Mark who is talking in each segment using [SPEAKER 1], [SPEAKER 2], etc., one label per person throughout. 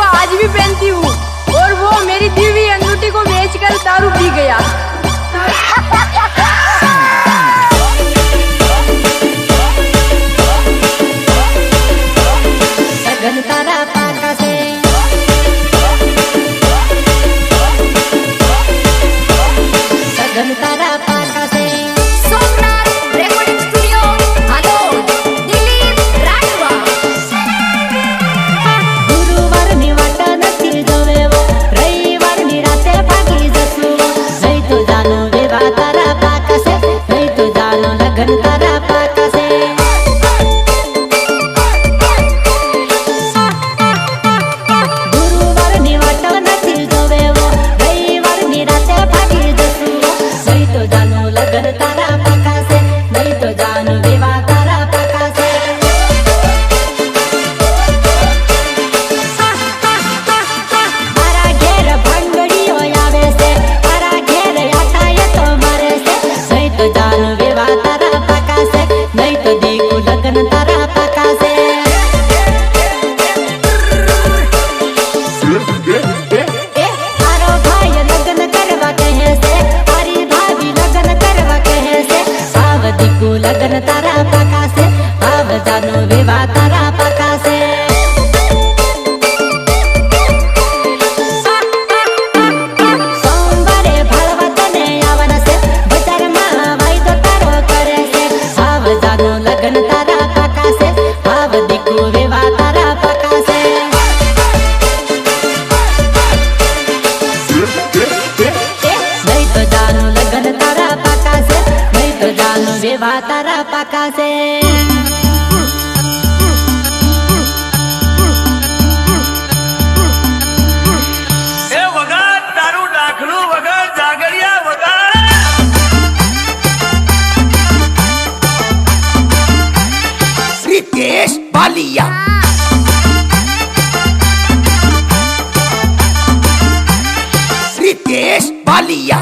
[SPEAKER 1] वो आज भी पहनती हूँ, और वो मेरी दी हुई अंगूठी को बेचकर दारू पी गया।
[SPEAKER 2] सगन तारा पाका से सगन तारा पाका से
[SPEAKER 3] सोमनाथ रेकॉर्डिंग स्टुडिओ हालोद दिलीप राठवा
[SPEAKER 2] गुरुवाરની વાટ નથી જોવેવો રવિવારની રાતે ભાગી જશું નહીં તો જાનો વિવાહ તારા પાકા છે નહીં તો જાનો લગન તારા પાકા છે ગુરુવારની વાટ નથી જોવેવો રવિવારની રાતે ભાગી જશું નહીં તો જાનો લગન તારા પાકા છે નહીં તો જાનો વિવાહ તારા પાકા છે મારા ઘેર ભાંગડીઓ આવે છે મારા ઘેર આટાએ તો મારે છે નહીં તો જાનો વિવાહ તારા પાકા છે નહીં તો દીકુ લગન તારા પાકા છે મારો ભાઈ લગન કરવા કહે છે મારી ભાભી લગન કરવા કહે છે આવ દીકુ લગન તારા પાકા છે આવ જાનો વિવાહ તારા પાકા છે સોમવારે ભાળવા તને આવવાના છે બજારમાં વાયદો તારો કરે છે આવ જાનો લગન તારા પાકા છે આવ દીકુ વિવાહ તારા પાકા છે નહીં તો જાનો લગન તારા પાકા છે નહીં તો જાનો વિવાહ તારા પાકા છે
[SPEAKER 4] એ વગર તારું દાખલું વગર જાગરિયા વગર
[SPEAKER 5] रितेश बालिया रितेश बालिया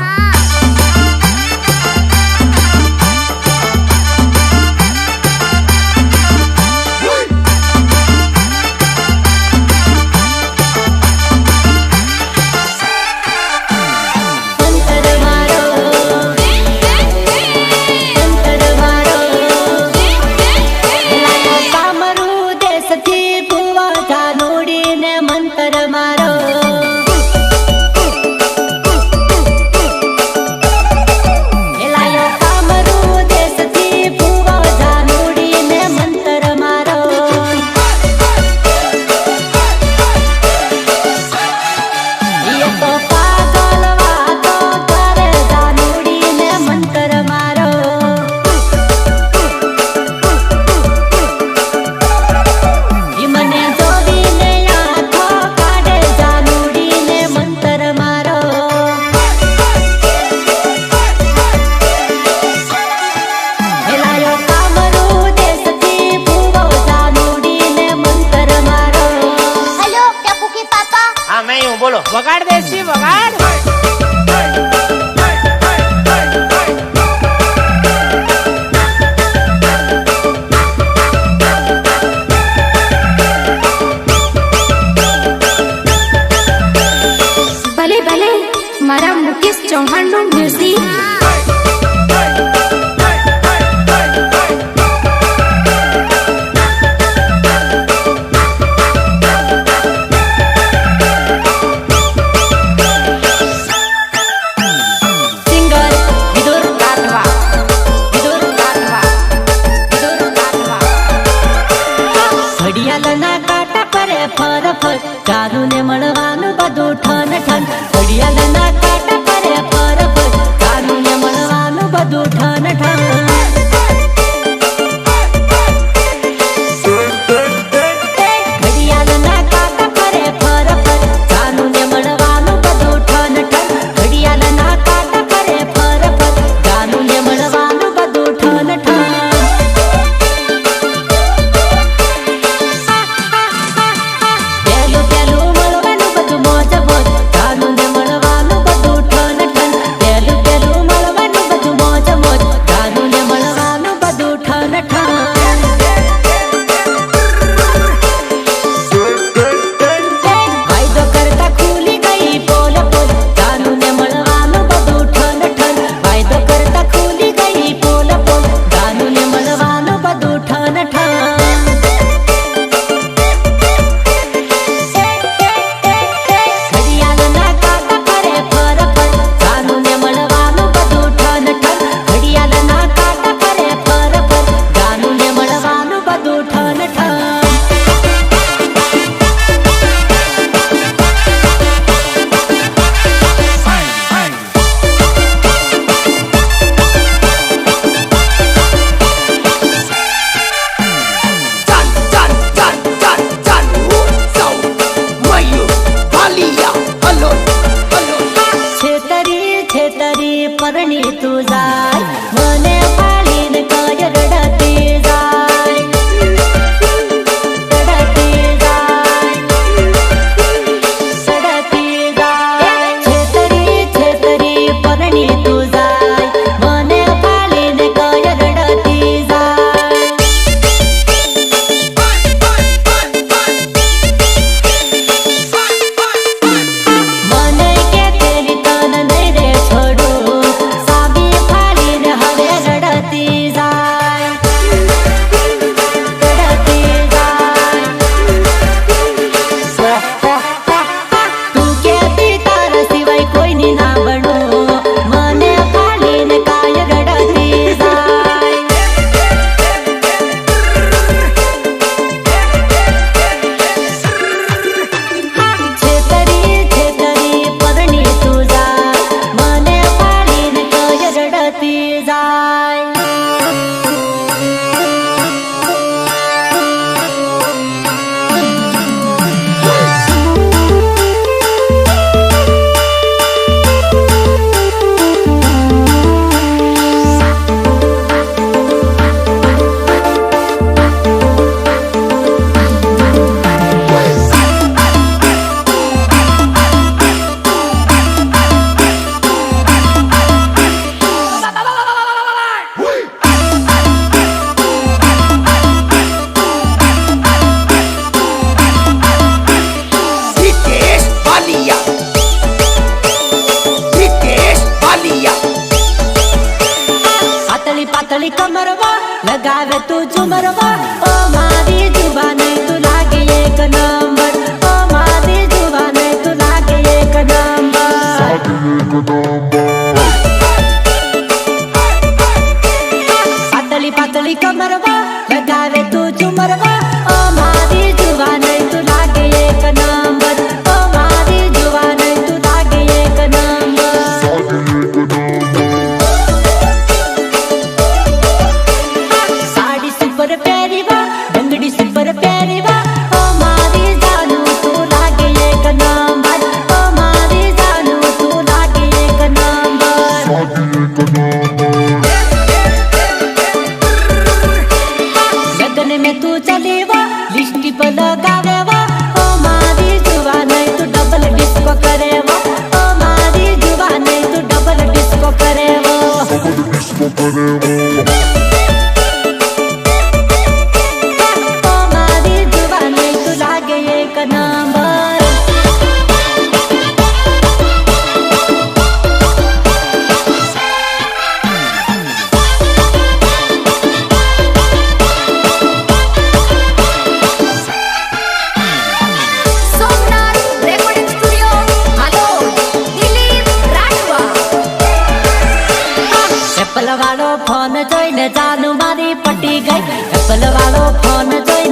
[SPEAKER 2] અંતર મારો અંતર મારો લાયો કામરૂ દેશથી ભુવા જાનુડીને મંતર મારો લાયો કામરૂ દેશથી ભુવા જાનુડીને મંતર મારો ये तो पागल वातो करे जानुड़ी ने मंतर मारो ये मने जोवी ने आँखो काढे जानुड़ी ने मंतर मारो लायो कामरू देशથી ભૂવો જાનુડી ને મંતર મારો
[SPEAKER 3] હેલો ટપુ કે પાપા
[SPEAKER 4] હા મેં હું બોલો
[SPEAKER 1] વગાડ દેશી વગાડ। ભલે ભલે મારા મુકેશ ચૌહાણ નું મ્યુઝિક। સિંગર વિદુર રાઠવા વિદુર રાઠવા વિદુર રાઠવા
[SPEAKER 2] ઘડિયાળના કાંટા પરે ફર ફર જાનુને મળવાનું બધું ઠન ઠન ઘડિયાળના કાંટા પરે ફર ફર જાનુને મળવાનું બધું ઠન ઠન ઘડિયાળના કાંટા પરે ફર ફર જાનુને મળવાનું બધું ઠન ઠન ઘડિયાળના કાંટા પરે ફર ફર જાનુને મળવાનું બધું ઠન ઠન પેલું પેલું મળવાનું બધું મોજ મોજ જાનુને મળવાનું બધું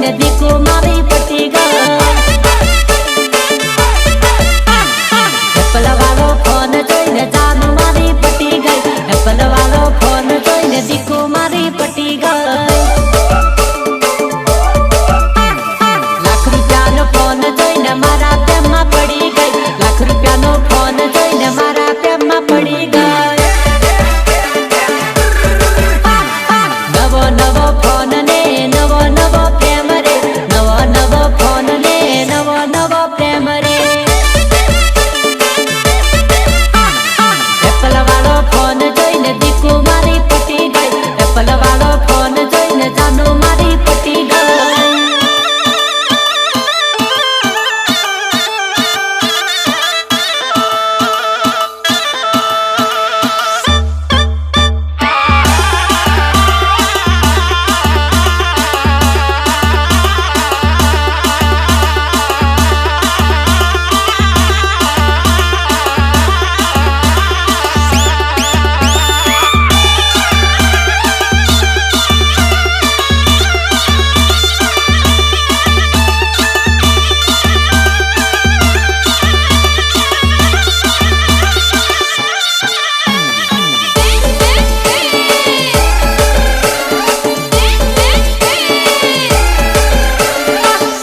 [SPEAKER 2] જોઈને દીકુ મારી પટી ગઈ એપલ વાળો ફોન જોઈને જાનુ મારી પટી ગઈ એપલ વાળો ફોન જોઈને દીકુ મારી પટી ગઈ લાખ રૂપિયાનો ફોન જોઈને મારા પ્રેમમાં પડી ગઈ લાખ રૂપિયાનો ફોન જોઈને મારા પ્રેમમાં પડી ગઈ નવો નવો ફોન ને નવો નવો પ્રેમ રે નવો નવો ફોન ને નવો નવો પ્રેમ રે એપલ વાળો ફોન જોઈને દીકુ મારી પટી ગઈ એપલ વાળો ફોન જોઈને જાનુ મારી પટી ગઈ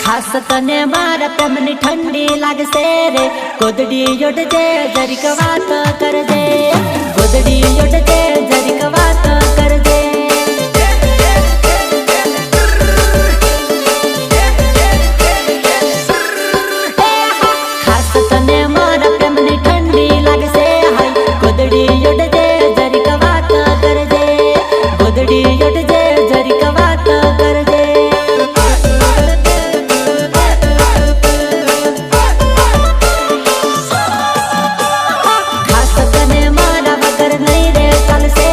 [SPEAKER 2] ખાસ તને મારા પ્રેમની ઠંડી લાગશે રે ગોદડી યોડજે જરીક વાત કરજે ગોદડી યોડજે જરીક વાત કરજે ખાસ તને મારા પ્રેમની ઠંડી લાગશે હાય ગોદડી યોડજે જરીક વાત કરજે ગોદડી યોડજે જરીક વાત કરજે ખાસ તને મારા વગર નહીં રે ચાલશે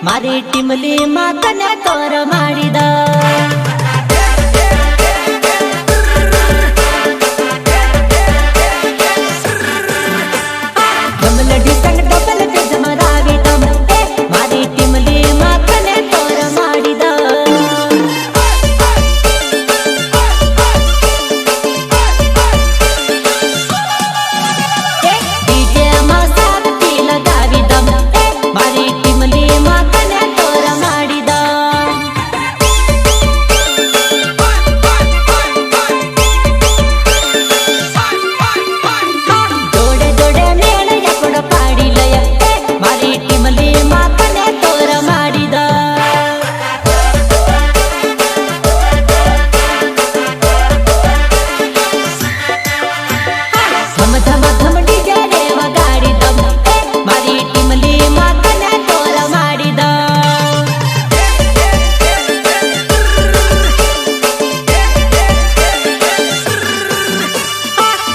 [SPEAKER 2] મારી ટીમલી માં તને તોર માડી દો ગમલડી સંગ ડબલ પે જમરાવી દમ મારી ટીમલી માં તને તોર માડી દો ડીજે માં સાબતી લગાવી દમ મારી ટીમલી માં તને તોર માડી દો જોડે જોડે મેળ યકડો પાડી લય મારી ટીમલી માં તને તોર માડી દો ધમ ધમ ધમ ડીજે રે વગાડી દમ મારી ટીમલી માં તને તોર માડી દો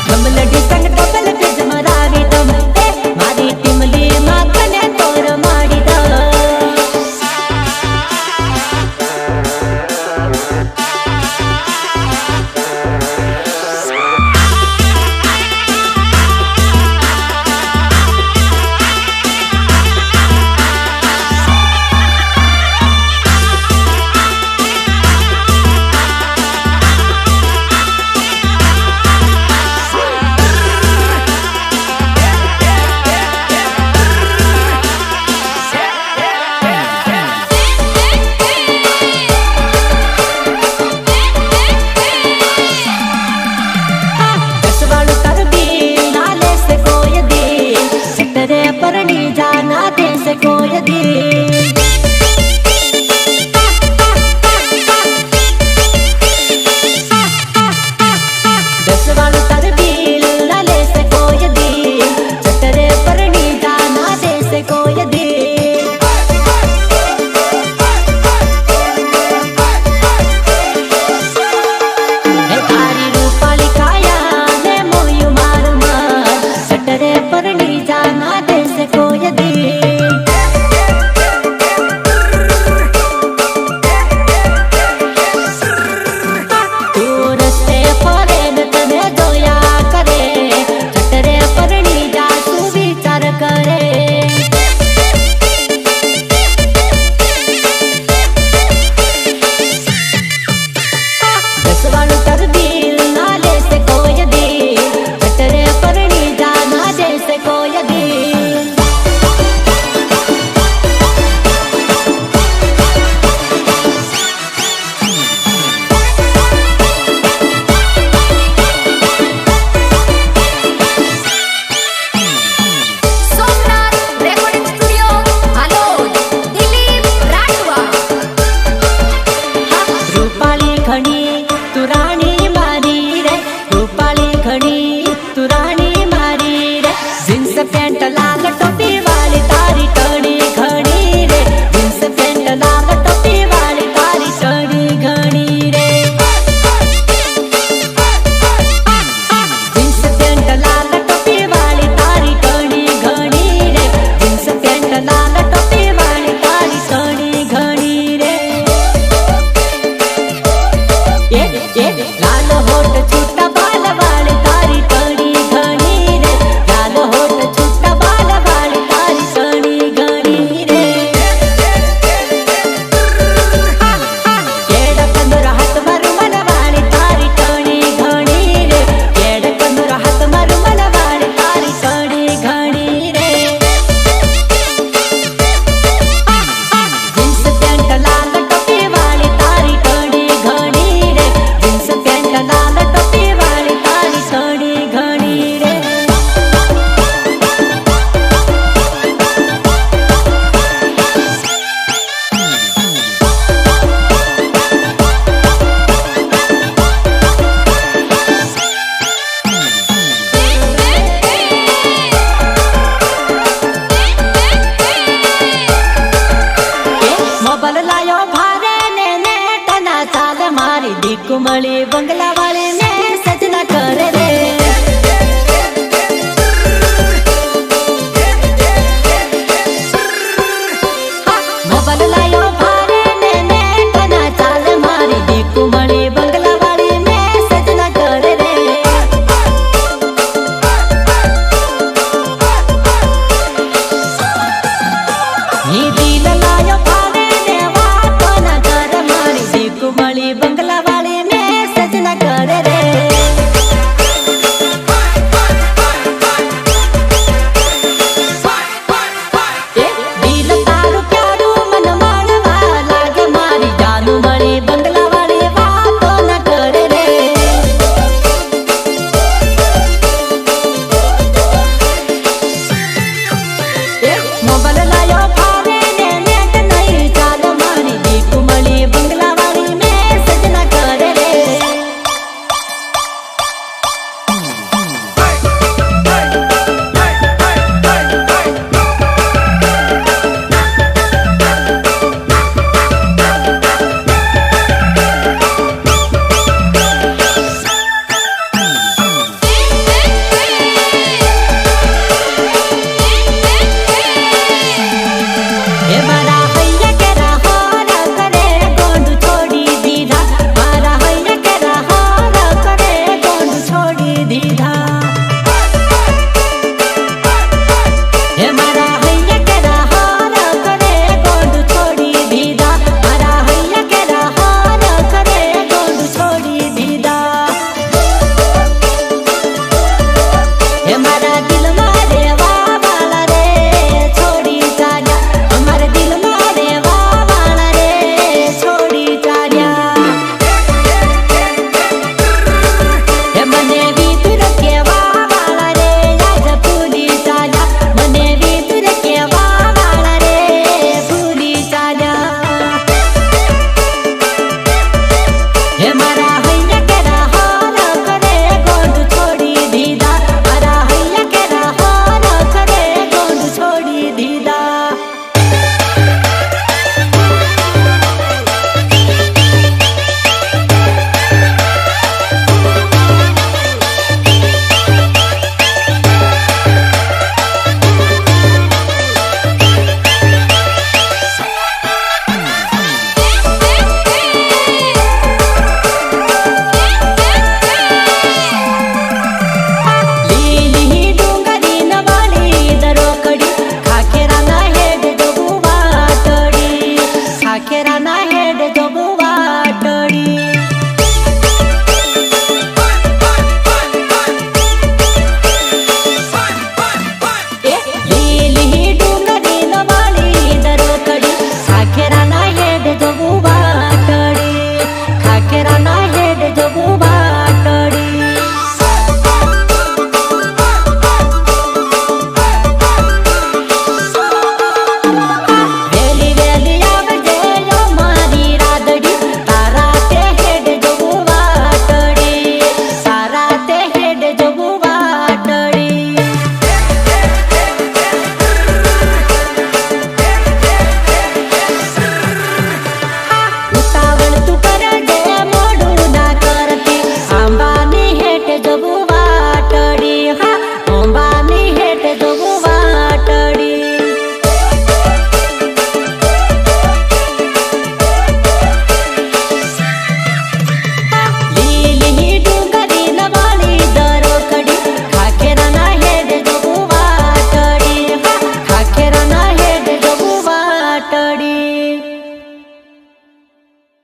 [SPEAKER 2] ગમલડી સંગ ડબલ પે જમરાવી દમ મારી ટીમલી માં તને તોર માડી દો માળતા